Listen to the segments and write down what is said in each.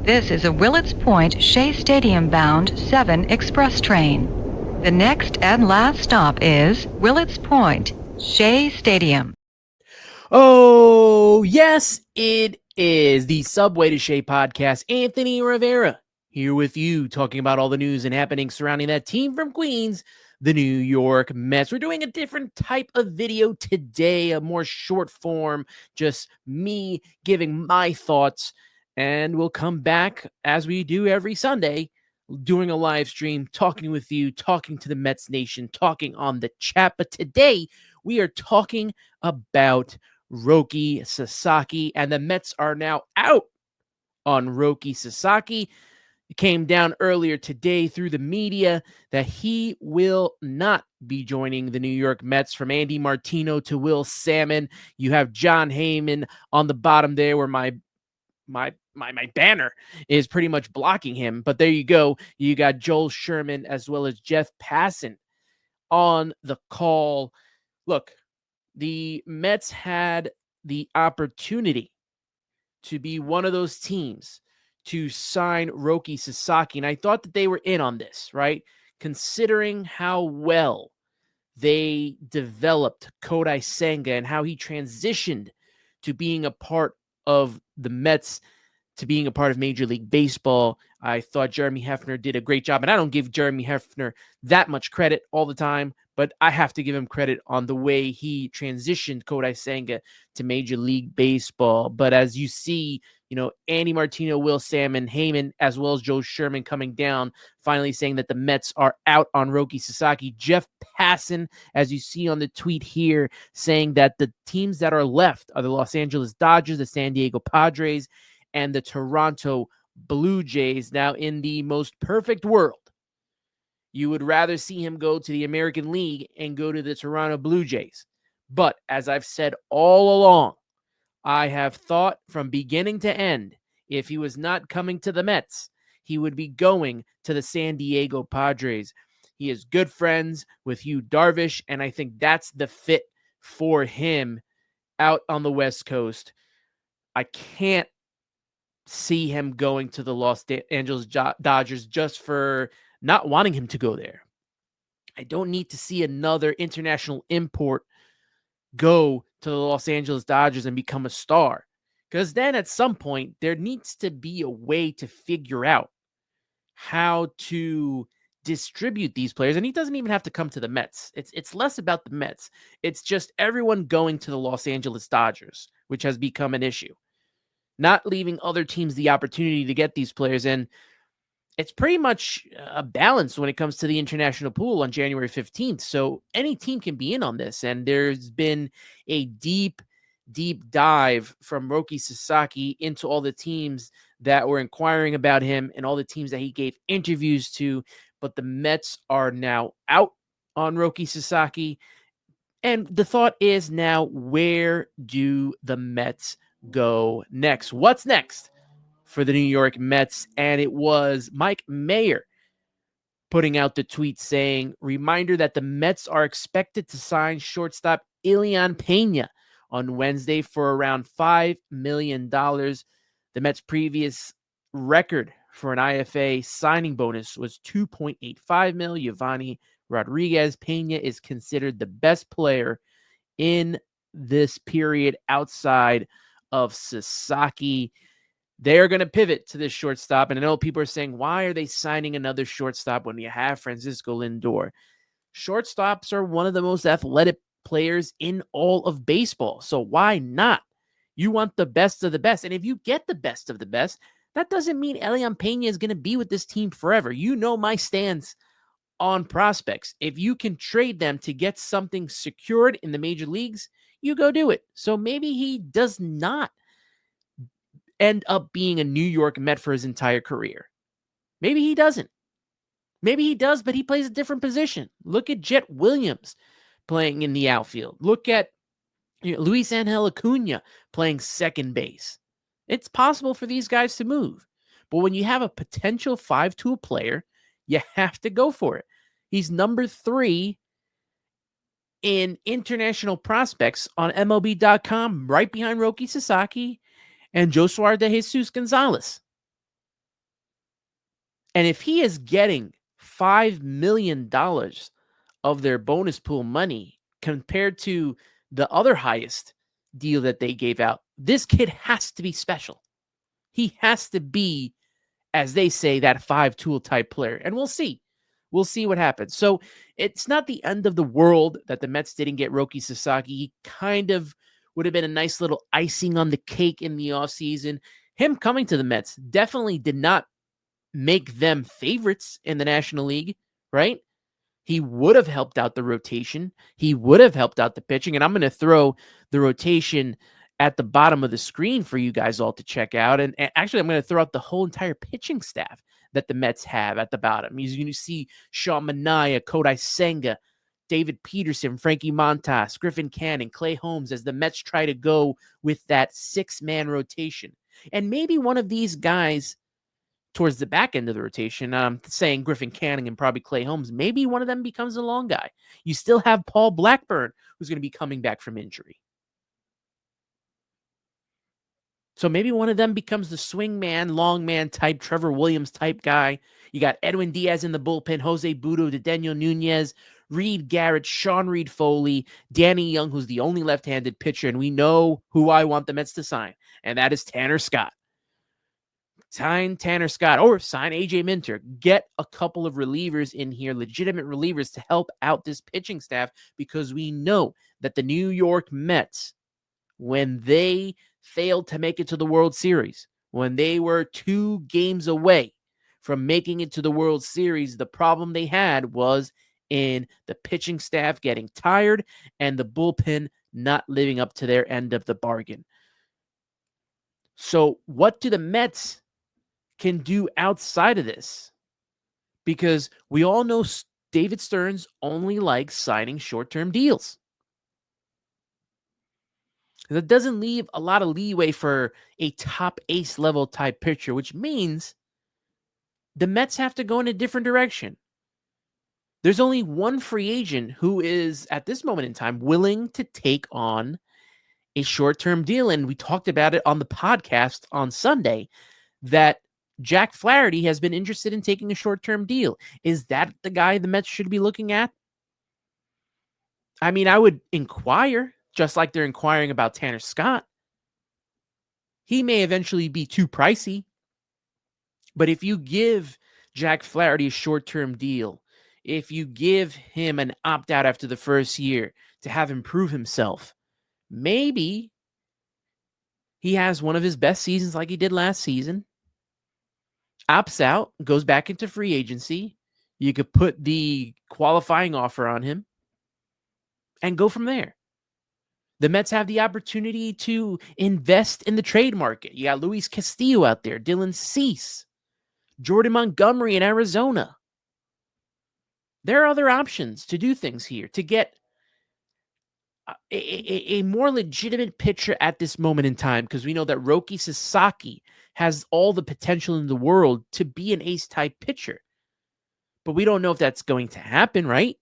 This is a Willets Point Shea Stadium bound 7 express train. The next and last stop is Willets Point, Shea Stadium. Oh, yes, it is the Subway to Shea podcast. Anthony Rivera here with you, talking about all the news and happenings surrounding that team from Queens, the New York Mets. We're doing a different type of video today, a more short form, just me giving my thoughts. And we'll come back as we do every Sunday, doing a live stream, talking with you, talking to the Mets Nation, talking on the chat. But today we are talking about Roki Sasaki, and the Mets are now out on Roki Sasaki. It came down earlier today through the media that he will not be joining the New York Mets. From Andy Martino to Will Salmon, you have John Heyman on the bottom there where my banner is pretty much blocking him. But there you go. You got Joel Sherman as well as Jeff Passan on the call. Look, the Mets had the opportunity to be one of those teams to sign Roki Sasaki, and I thought that they were in on this, right? Considering how well they developed Kodai Senga and how he transitioned to being a part of the Mets, to being a part of Major League Baseball. I thought Jeremy Hefner did a great job, and I don't give Jeremy Hefner that much credit all the time, but I have to give him credit on the way he transitioned Kodai Senga to Major League Baseball. But as you see, Andy Martino, Will Salmon, Heyman, as well as Joe Sherman coming down, finally saying that the Mets are out on Roki Sasaki. Jeff Passan, as you see on the tweet here, saying that the teams that are left are the Los Angeles Dodgers, the San Diego Padres, and the Toronto Blue Jays. Now, in the most perfect world, you would rather see him go to the American League and go to the Toronto Blue Jays. But as I've said all along, I have thought from beginning to end, if he was not coming to the Mets, he would be going to the San Diego Padres. He is good friends with Yu Darvish, and I think that's the fit for him out on the West Coast. I can't see him going to the Los Angeles Dodgers just for not wanting him to go there. I don't need to see another international import go to the Los Angeles Dodgers and become a star. Because then at some point, there needs to be a way to figure out how to distribute these players. And he doesn't even have to come to the Mets. It's less about the Mets. It's just everyone going to the Los Angeles Dodgers, which has become an issue. Not leaving other teams the opportunity to get these players. And it's pretty much a balance when it comes to the international pool on January 15th. So any team can be in on this. And there's been a deep dive from Roki Sasaki into all the teams that were inquiring about him and all the teams that he gave interviews to. But the Mets are now out on Roki Sasaki. And the thought is now, where do the Mets go next? What's next for the New York Mets? And it was Mike Mayer putting out the tweet saying, reminder that the Mets are expected to sign shortstop Elian Pena on Wednesday for around $5 million. The Mets' previous record for an IFA signing bonus was $2.85 million. Giovanni Rodriguez Pena is considered the best player in this period outside of Sasaki. They're going to pivot to this shortstop. And I know people are saying, why are they signing another shortstop when you have Francisco Lindor? Shortstops are one of the most athletic players in all of baseball. So why not? You want the best of the best. And if you get the best of the best, that doesn't mean Elian Pena is going to be with this team forever. You know my stance on prospects. If you can trade them to get something secured in the major leagues, you go do it. So maybe he does not end up being a New York Met for his entire career. Maybe he doesn't. Maybe he does, but he plays a different position. Look at Jet Williams playing in the outfield. Look at Luis Angel Acuna playing second base. It's possible for these guys to move. But when you have a potential 5-tool player, you have to go for it. He's number 3 in international prospects on MLB.com, right behind Roki Sasaki and Josuar de Jesus Gonzalez. And if he is getting $5 million of their bonus pool money compared to the other highest deal that they gave out, this kid has to be special. He has to be, as they say, that 5-tool type player. And we'll see. We'll see what happens. So it's not the end of the world that the Mets didn't get Roki Sasaki. He kind of would have been a nice little icing on the cake in the offseason. Him coming to the Mets definitely did not make them favorites in the National League, right? He would have helped out the rotation. He would have helped out the pitching. And I'm going to throw the rotation at the bottom of the screen for you guys all to check out. And actually, I'm going to throw out the whole entire pitching staff that the Mets have at the bottom. You're going to see Sean Manaea, Kodai Senga, David Peterson, Frankie Montas, Griffin Canning, Clay Holmes, as the Mets try to go with that 6-man rotation. And maybe one of these guys towards the back end of the rotation, I'm saying Griffin Canning and probably Clay Holmes, maybe one of them becomes a long guy. You still have Paul Blackburn, who's going to be coming back from injury. So maybe one of them becomes the swing man, long man type, Trevor Williams type guy. You got Edwin Diaz in the bullpen, Jose Budo, Daniel Nunez, Reed Garrett, Sean Reed Foley, Danny Young, who's the only left-handed pitcher, and we know who I want the Mets to sign, and that is Tanner Scott. Sign Tanner Scott or sign AJ Minter. Get a couple of relievers in here, legitimate relievers to help out this pitching staff, because we know that the New York Mets, when they failed to make it to the World Series, when they were 2 games away from making it to the World Series, the problem they had was in the pitching staff getting tired and the bullpen not living up to their end of the bargain. So what do the Mets can do outside of this? Because we all know David Stearns only likes signing short-term deals. That doesn't leave a lot of leeway for a top ace level type pitcher, which means the Mets have to go in a different direction. There's only one free agent who is, at this moment in time, willing to take on a short-term deal. And we talked about it on the podcast on Sunday that Jack Flaherty has been interested in taking a short-term deal. Is that the guy the Mets should be looking at? I mean, I would inquire, just like they're inquiring about Tanner Scott. He may eventually be too pricey, but if you give Jack Flaherty a short-term deal, if you give him an opt-out after the first year to have him prove himself, maybe he has one of his best seasons like he did last season, opts out, goes back into free agency. You could put the qualifying offer on him and go from there. The Mets have the opportunity to invest in the trade market. You got Luis Castillo out there, Dylan Cease, Jordan Montgomery in Arizona. There are other options to do things here to get a more legitimate pitcher at this moment in time, because we know that Roki Sasaki has all the potential in the world to be an ace-type pitcher. But we don't know if that's going to happen, right?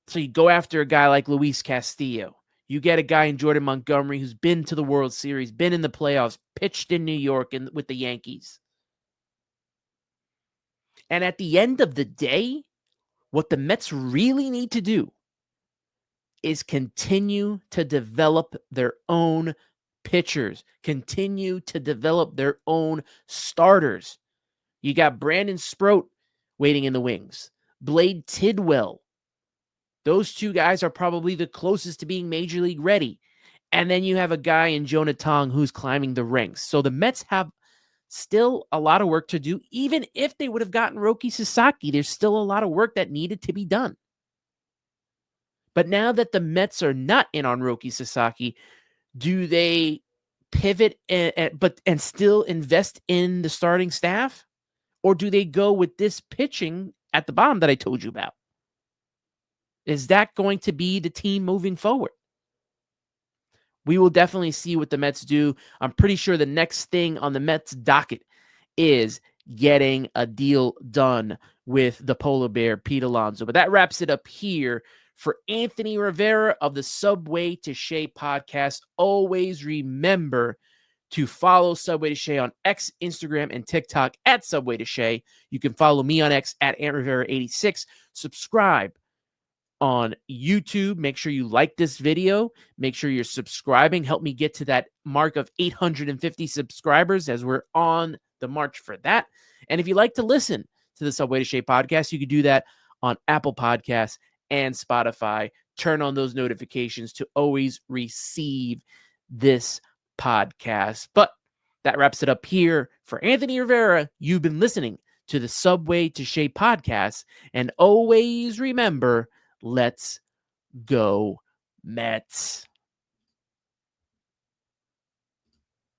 So you go after a guy like Luis Castillo. You get a guy in Jordan Montgomery who's been to the World Series, been in the playoffs, pitched in New York and with the Yankees. And at the end of the day, what the Mets really need to do is continue to develop their own pitchers, continue to develop their own starters. You got Brandon Sproat waiting in the wings, Blade Tidwell. Those 2 guys are probably the closest to being major league ready. And then you have a guy in Jonah Tong who's climbing the ranks. So the Mets have still a lot of work to do. Even if they would have gotten Roki Sasaki, there's still a lot of work that needed to be done. But now that the Mets are not in on Roki Sasaki, do they pivot and still invest in the starting staff? Or do they go with this pitching at the bottom that I told you about? Is that going to be the team moving forward? We will definitely see what the Mets do. I'm pretty sure the next thing on the Mets docket is getting a deal done with the Polar Bear, Pete Alonso. But that wraps it up here for Anthony Rivera of the Subway to Shea podcast. Always remember to follow Subway to Shea on X, Instagram, and TikTok at Subway to Shea. You can follow me on X at Ant Rivera 86. Subscribe on YouTube. Make sure you like this video. Make sure you're subscribing. Help me get to that mark of 850 subscribers as we're on the march for that. And if you like to listen to the Subway to Shea podcast, you can do that on Apple Podcasts and Spotify. Turn on those notifications to always receive this podcast. But that wraps it up here for Anthony Rivera. You've been listening to the Subway to Shea podcast. And always remember, let's go Mets.